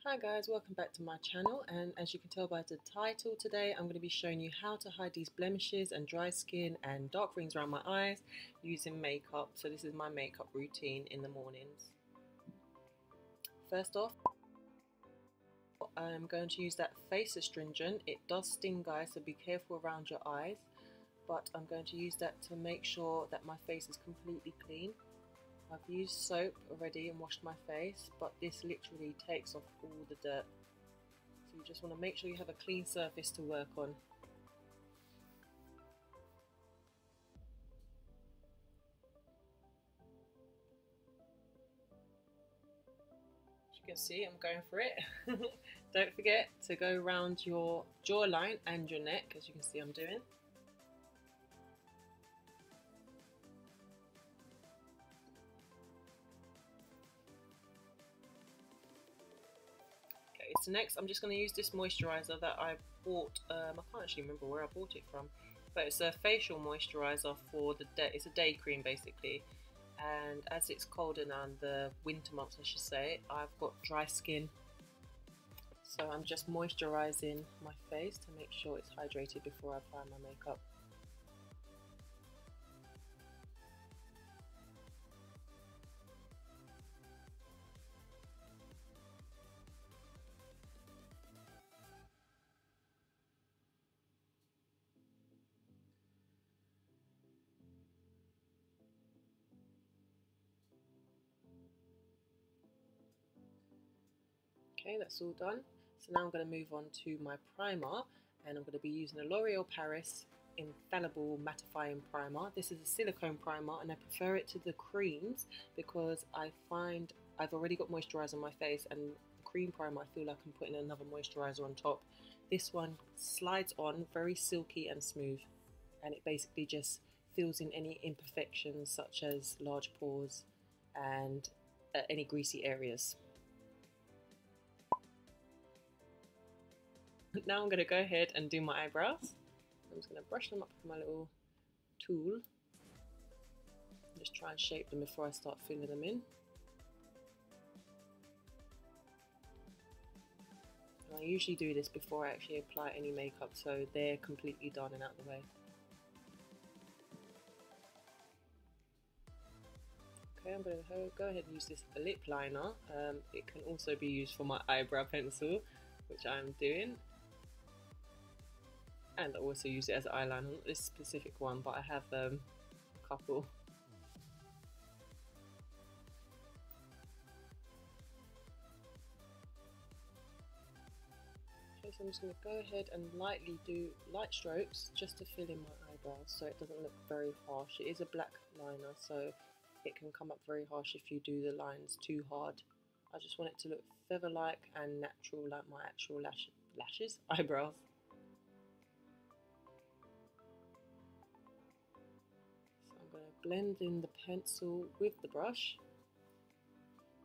Hi guys, welcome back to my channel, and as you can tell by the title, today I'm going to be showing you how to hide these blemishes and dry skin and dark rings around my eyes using makeup. So this is my makeup routine in the mornings. First off, I'm going to use that face astringent. It does sting guys, so be careful around your eyes, but I'm going to use that to make sure that my face is completely clean. I've used soap already and washed my face, but this literally takes off all the dirt. So you just want to make sure you have a clean surface to work on. As you can see, I'm going for it. Don't forget to go around your jawline and your neck, as you can see I'm doing. So next I'm just going to use this moisturiser that I bought, I can't actually remember where I bought it from, but it's a facial moisturiser for the day. It's a day cream basically, and as it's colder now in the winter months I should say, I've got dry skin, so I'm just moisturising my face to make sure it's hydrated before I apply my makeup. Okay, that's all done. So now I'm going to move on to my primer, and I'm going to be using a L'Oreal Paris Infallible Mattifying Primer. This is a silicone primer, and I prefer it to the creams because I find I've already got moisturiser on my face, and the cream primer I feel like I'm putting another moisturiser on top. This one slides on very silky and smooth, and it basically just fills in any imperfections such as large pores and any greasy areas. Now I'm going to go ahead and do my eyebrows. I'm just going to brush them up with my little tool. Just try and shape them before I start filling them in. And I usually do this before I actually apply any makeup, so they're completely done and out of the way. Okay, I'm going to go ahead and use this lip liner. It can also be used for my eyebrow pencil, which I'm doing. And I also use it as eyeliner, not this specific one, but I have a couple. Okay, so I'm just going to go ahead and lightly do light strokes just to fill in my eyebrows so it doesn't look very harsh. It is a black liner, so it can come up very harsh if you do the lines too hard. I just want it to look feather-like and natural, like my actual eyebrows. I'm going to blend in the pencil with the brush,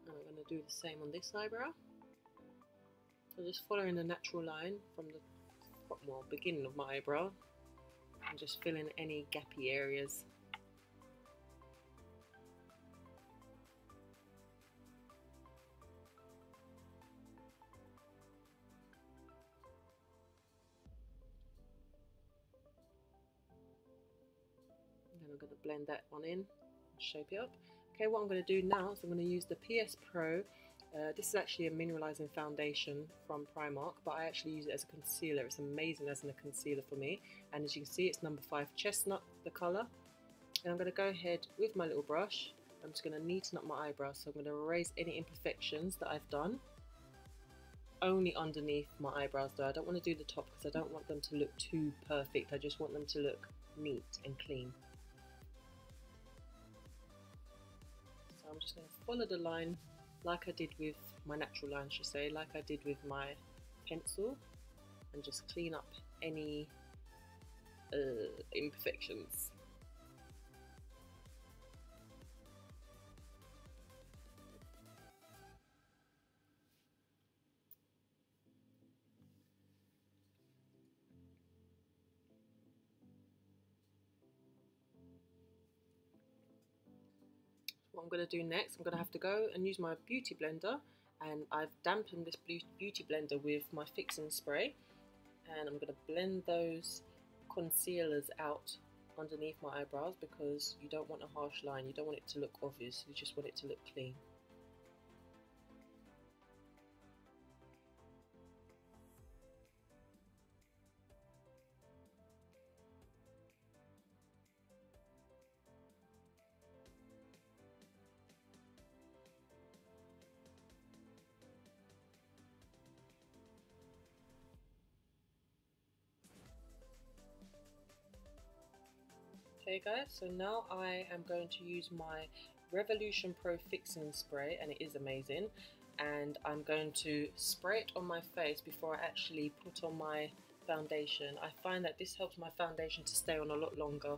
and I'm going to do the same on this eyebrow. So just following the natural line from the beginning of my eyebrow and just fill in any gappy areas. Then I'm going to blend that one in and shape it up. Okay, what I'm going to do now is I'm going to use the P.S PRO. This is actually a mineralizing foundation from Primark, but I actually use it as a concealer. It's amazing as a concealer for me. And as you can see, it's number 5 chestnut, the colour. And I'm going to go ahead with my little brush. I'm just going to neaten up my eyebrows. So I'm going to erase any imperfections that I've done. Only underneath my eyebrows though. I don't want to do the top because I don't want them to look too perfect. I just want them to look neat and clean. So I'm just going to follow the line like I did with my natural line, should say, like I did with my pencil, and just clean up any imperfections. What I'm going to do next, I'm going to have to go and use my beauty blender And I've dampened this beauty blender with my fixing spray, and I'm going to blend those concealers out underneath my eyebrows because you don't want a harsh line, you don't want it to look obvious, you just want it to look clean. Okay guys, so now I am going to use my Revolution Pro Fixing Spray, and it is amazing, and I'm going to spray it on my face before I actually put on my foundation. I find that this helps my foundation to stay on a lot longer.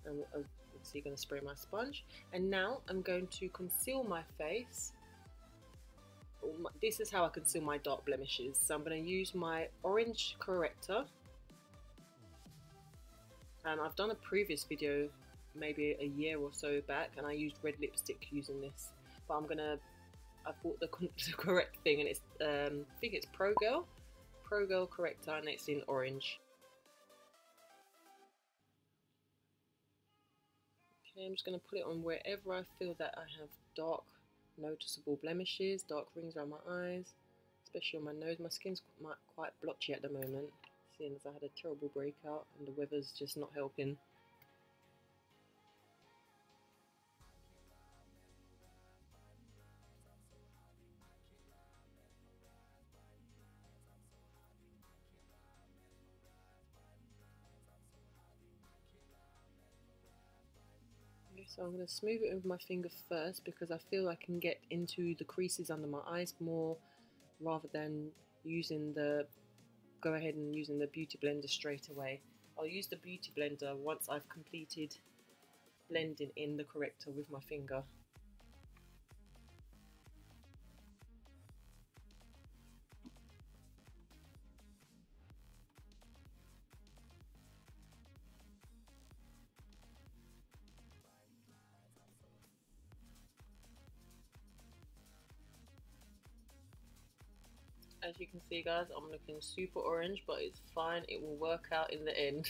And let's see, I'm going to spray my sponge, and now I'm going to conceal my face. This is how I conceal my dark blemishes. So I'm going to use my orange corrector. And I've done a previous video maybe a year or so back, and I used red lipstick using this, but I bought the correct thing, and it's I think it's Pro Girl corrector, and it's in orange. Okay, I'm just going to put it on wherever I feel that I have dark noticeable blemishes, dark rings around my eyes, especially on my nose. My skin's quite blotchy at the moment, seeing as I had a terrible breakout and the weather's just not helping. Okay, so I'm going to smooth it with my finger first because I feel I can get into the creases under my eyes more rather than go ahead and using the beauty blender straight away. I'll use the beauty blender once I've completed blending in the corrector with my finger. As you can see guys, I'm looking super orange, but it's fine, it will work out in the end.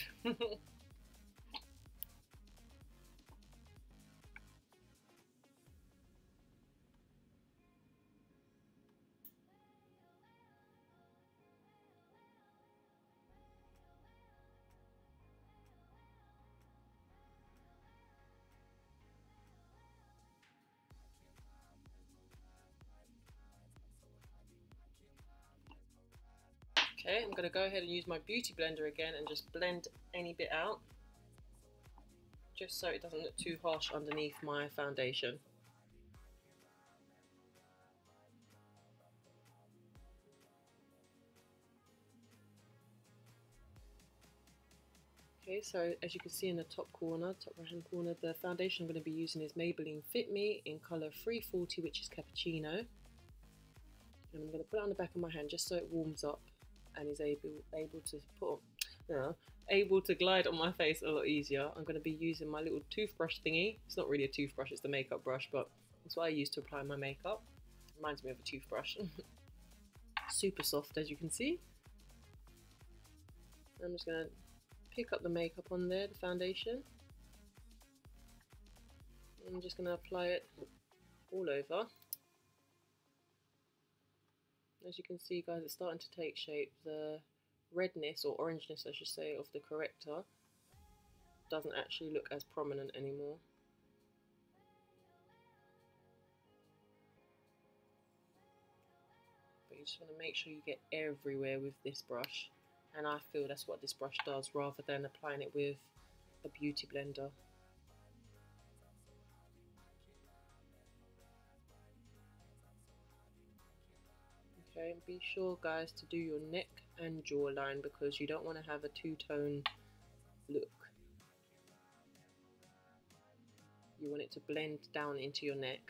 Okay, I'm going to go ahead and use my beauty blender again and just blend any bit out, just so it doesn't look too harsh underneath my foundation. Okay, so as you can see in the top right hand corner, the foundation I'm going to be using is Maybelline FITME in colour 340, which is cappuccino. And I'm going to put it on the back of my hand just so it warms up and is able to glide on my face a lot easier. I'm going to be using my little toothbrush thingy. It's not really a toothbrush, it's the makeup brush, but it's what I use to apply my makeup. Reminds me of a toothbrush. Super soft, as you can see. I'm just going to pick up the makeup on there, the foundation. I'm just going to apply it all over. As you can see guys, it's starting to take shape. The redness or orangeness I should say of the corrector doesn't actually look as prominent anymore. But you just want to make sure you get everywhere with this brush, and I feel that's what this brush does rather than applying it with a beauty blender. Okay, and be sure guys to do your neck and jawline because you don't want to have a two-tone look. You want it to blend down into your neck.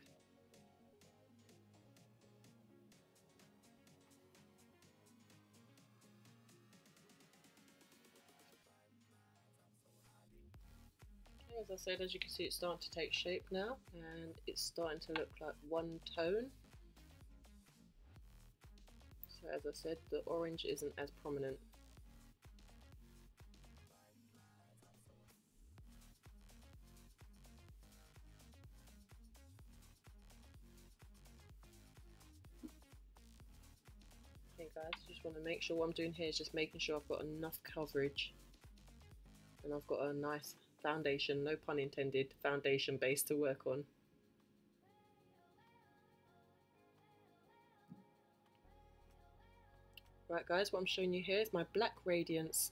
Okay, as I said, as you can see, it's starting to take shape now, and it's starting to look like one tone. As I said, the orange isn't as prominent. Okay guys, just want to make sure what I'm doing here is just making sure I've got enough coverage and I've got a nice foundation, no pun intended, foundation base to work on. Right guys, what I'm showing you here is my Black Radiance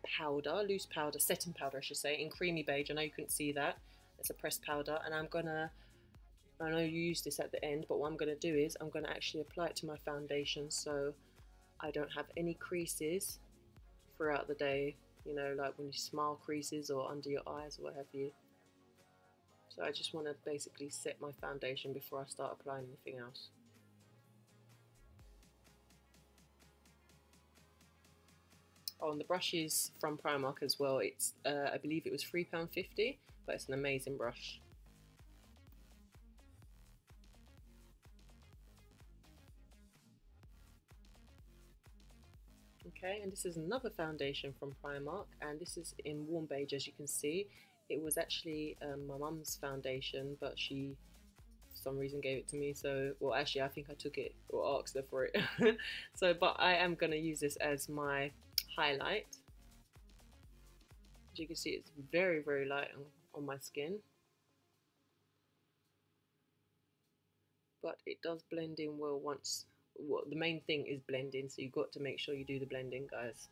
powder, loose powder, setting powder I should say, in creamy beige. I know you couldn't see that, it's a pressed powder, and I know you use this at the end, but what I'm going to do is I'm going to actually apply it to my foundation so I don't have any creases throughout the day, you know, like when you smile creases or under your eyes or what have you. So I just want to basically set my foundation before I start applying anything else. Oh, and the brush is from Primark as well. It's I believe it was £3.50, but it's an amazing brush. Okay, and this is another foundation from Primark, and this is in warm beige, as you can see. It was actually my mum's foundation, but she for some reason gave it to me, so, well actually I think I took it or asked her for it. So, but I am going to use this as my highlight. As you can see, it's very, very light on my skin, but it does blend in well once. Well, the main thing is blending, so you've got to make sure you do the blending, guys.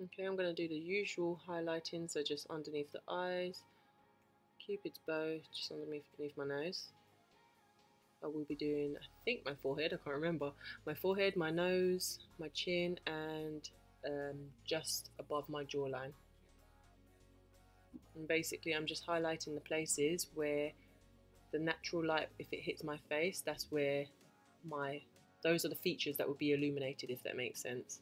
Okay, I'm going to do the usual highlighting, so just underneath the eyes, Cupid's bow, just underneath my nose. I will be doing, I think, my forehead, I can't remember. My forehead, my nose, my chin, and just above my jawline. And basically I'm just highlighting the places where the natural light, if it hits my face, that's where those are the features that will be illuminated, if that makes sense.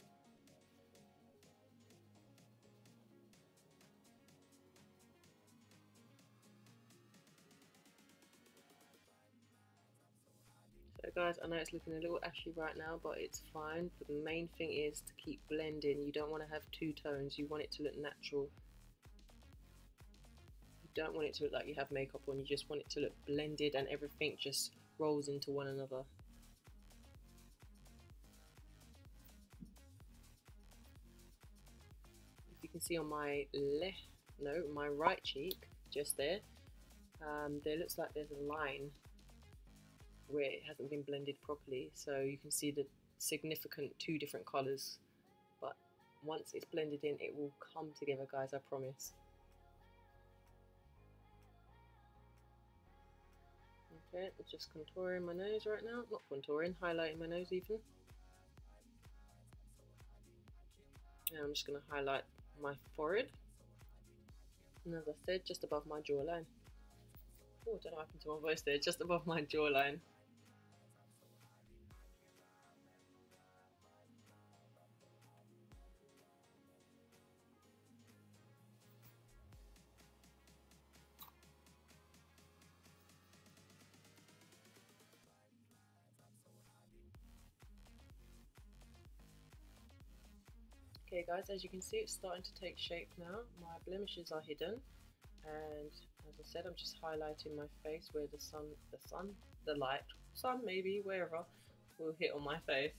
So guys, I know it's looking a little ashy right now, but it's fine. But the main thing is to keep blending. You don't want to have two tones, you want it to look natural. You don't want it to look like you have makeup on, you just want it to look blended and everything just rolls into one another. If you can see on my my right cheek, just there looks like there's a line where it hasn't been blended properly, so you can see the significant two different colours, but once it's blended in it will come together, guys, I promise. Okay, I'm just contouring my nose right now, not contouring, highlighting my nose even. And I'm just going to highlight my forehead, and as I said, just above my jawline. Oh, I don't know what happened to my voice there, just above my jawline. Okay guys, as you can see, it's starting to take shape now. My blemishes are hidden, and as I said, I'm just highlighting my face where the light, sun maybe, wherever, will hit on my face.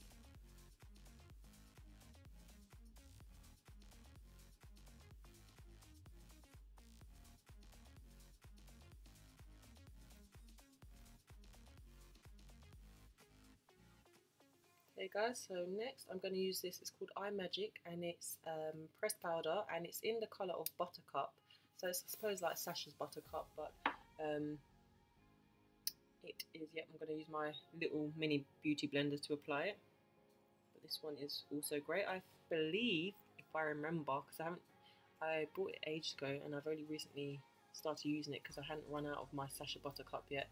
Okay guys, so next I'm going to use this, it's called Eye Magic, and it's pressed powder, and it's in the colour of Buttercup. So it's, I suppose, like Sacha's Buttercup, but it is, yep, I'm going to use my little mini beauty blender to apply it. But this one is also great, I believe, if I remember, because I bought it ages ago and I've only recently started using it because I hadn't run out of my Sacha Buttercup yet.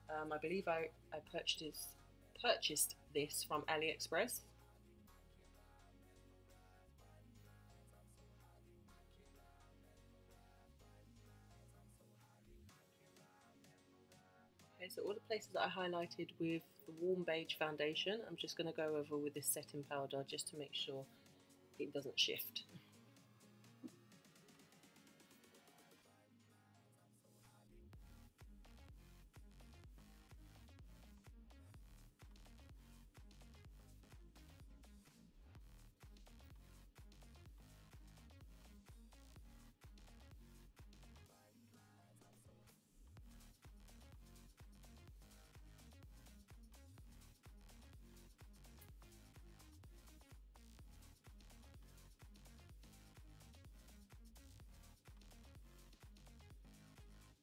I believe I purchased this from AliExpress. Okay, so all the places that I highlighted with the warm beige foundation, I'm just going to go over with this setting powder just to make sure it doesn't shift.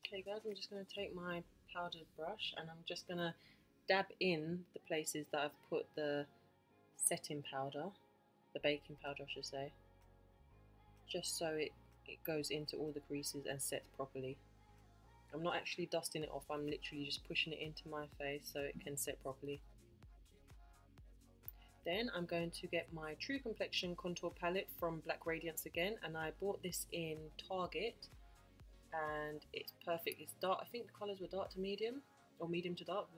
Okay guys, I'm just going to take my powdered brush and I'm just going to dab in the places that I've put the setting powder, the baking powder I should say, just so it goes into all the creases and sets properly. I'm not actually dusting it off, I'm literally just pushing it into my face so it can set properly. Then I'm going to get my True Complexion contour palette from Black Radiance again, and I bought this in Target and it's perfect. It's dark, I think the colours were dark to medium or medium to dark.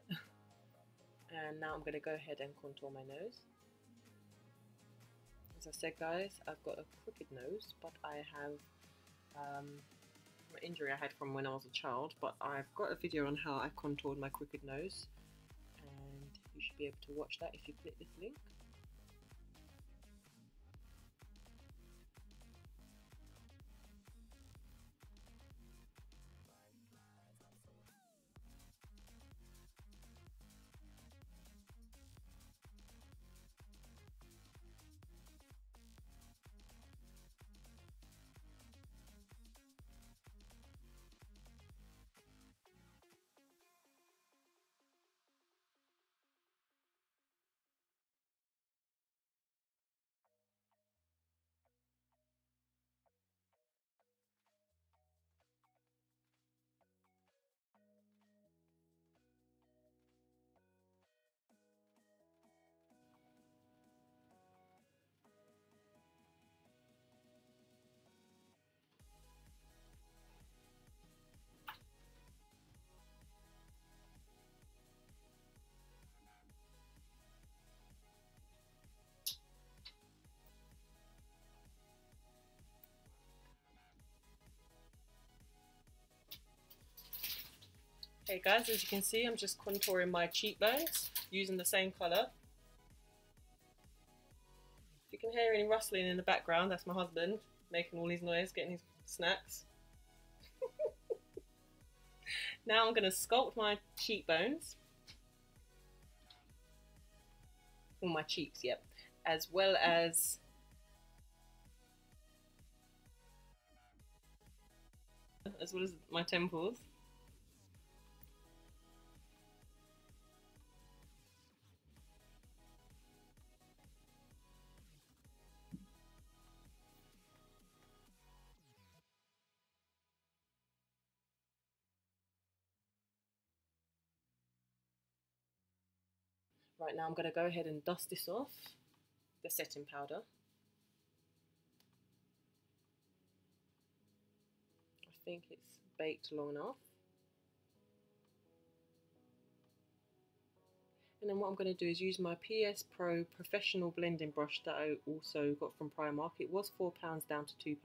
And now I'm going to go ahead and contour my nose. As I said guys, I've got a crooked nose, but I have an injury I had from when I was a child, but I've got a video on how I contoured my crooked nose and you should be able to watch that if you click this link. Okay guys, as you can see, I'm just contouring my cheekbones using the same colour. If you can hear any rustling in the background, that's my husband making all his noise, getting his snacks. Now I'm going to sculpt my cheekbones. Or my cheeks, yep. As well as my temples. Right, now I'm going to go ahead and dust this off, the setting powder. I think it's baked long enough. And then what I'm going to do is use my P.S PRO professional blending brush that I also got from Primark. It was £4 down to £2,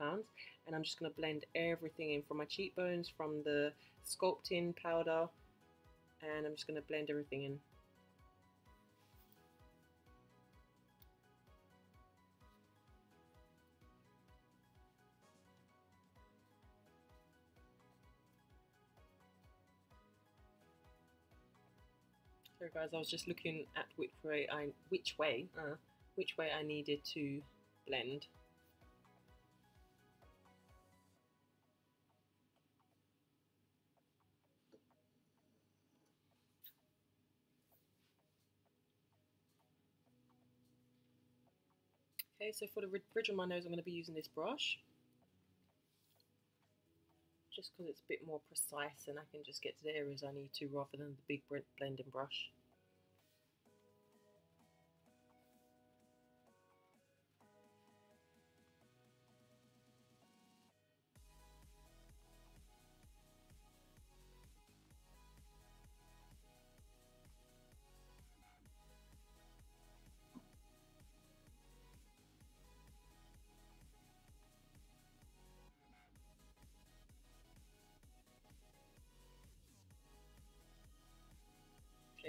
and I'm just going to blend everything in from my cheekbones, from the sculpting powder, and I'm just going to blend everything in. So guys, I was just looking at which way I needed to blend. Okay, so for the bridge of my nose, I'm going to be using this brush, just because it's a bit more precise and I can just get to the areas I need to rather than the big blending brush.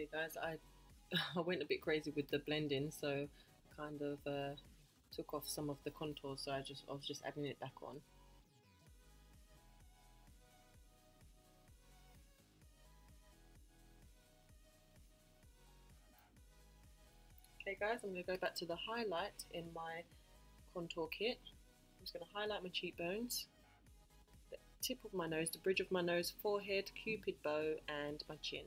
Okay guys, I I went a bit crazy with the blending, so kind of took off some of the contours, so I was just adding it back on. Okay guys, I'm going to go back to the highlight in my contour kit. I'm just going to highlight my cheekbones, the tip of my nose, the bridge of my nose, forehead, cupid bow, and my chin.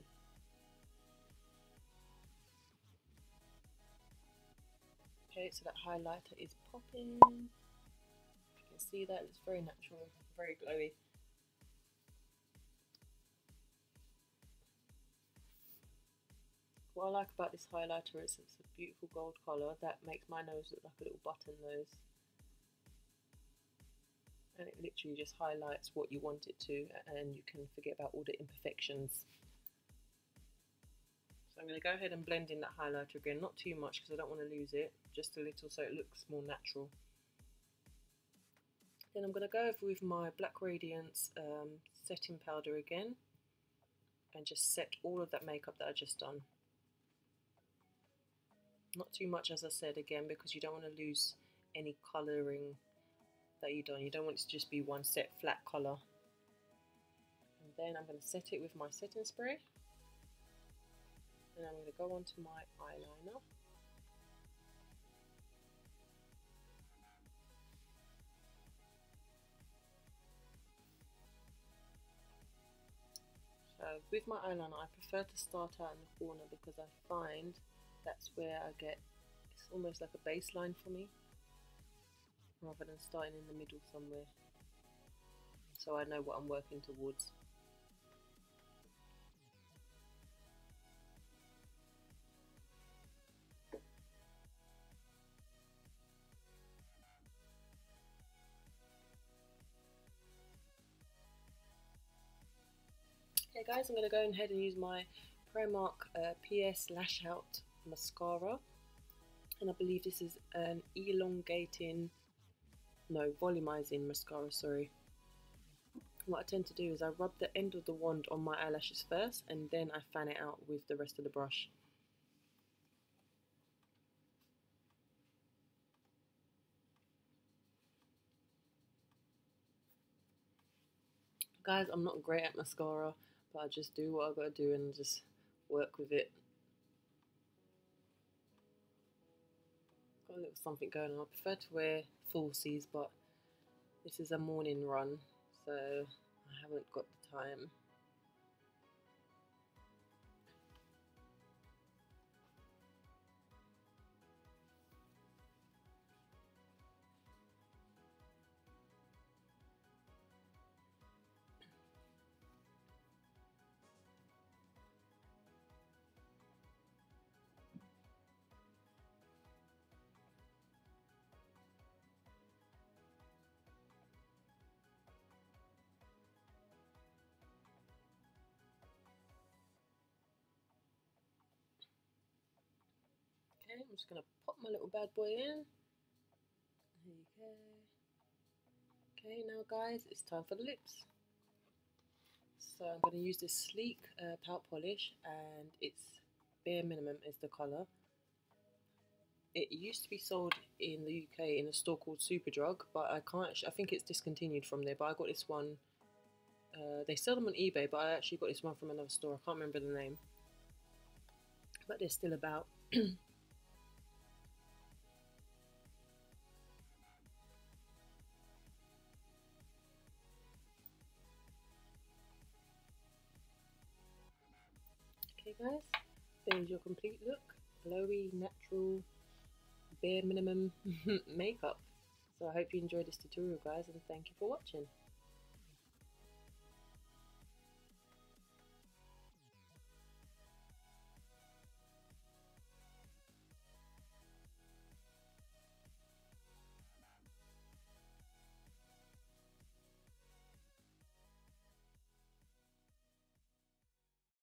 Okay, so that highlighter is popping. You can see that it's very natural, very glowy. What I like about this highlighter is it's a beautiful gold colour that makes my nose look like a little button nose. And it literally just highlights what you want it to, and you can forget about all the imperfections. So I'm going to go ahead and blend in that highlighter again, not too much because I don't want to lose it, just a little so it looks more natural. Then I'm going to go over with my Black Radiance setting powder again and just set all of that makeup that I just done. Not too much, as I said again, because you don't want to lose any colouring that you've done. You don't want it to just be one set flat colour. And then I'm going to set it with my setting spray. And I'm going to go on to my eyeliner. So with my eyeliner, I prefer to start out in the corner because I find that's where I get, it's almost like a baseline for me, rather than starting in the middle somewhere. So I know what I'm working towards. Okay guys, I'm going to go ahead and use my Primark P.S Lash Out mascara, and I believe this is an volumizing mascara, sorry. What I tend to do is I rub the end of the wand on my eyelashes first, and then I fan it out with the rest of the brush. Guys, I'm not great at mascara, but I just do what I gotta do and just work with it. Got a little something going on. I prefer to wear falsies, but this is a morning run, so I haven't got the time. Okay, I'm just going to pop my little bad boy in. There you go. Okay, now guys, it's time for the lips. So I'm going to use this sleek pout polish, and it's Bare Minimum is the colour. It used to be sold in the UK in a store called Superdrug, but I think it's discontinued from there, but I got this one. They sell them on eBay, but I actually got this one from another store. I can't remember the name, but they're still about. Okay guys, there's your complete look. Glowy, natural, bare minimum makeup. So I hope you enjoyed this tutorial guys, and thank you for watching.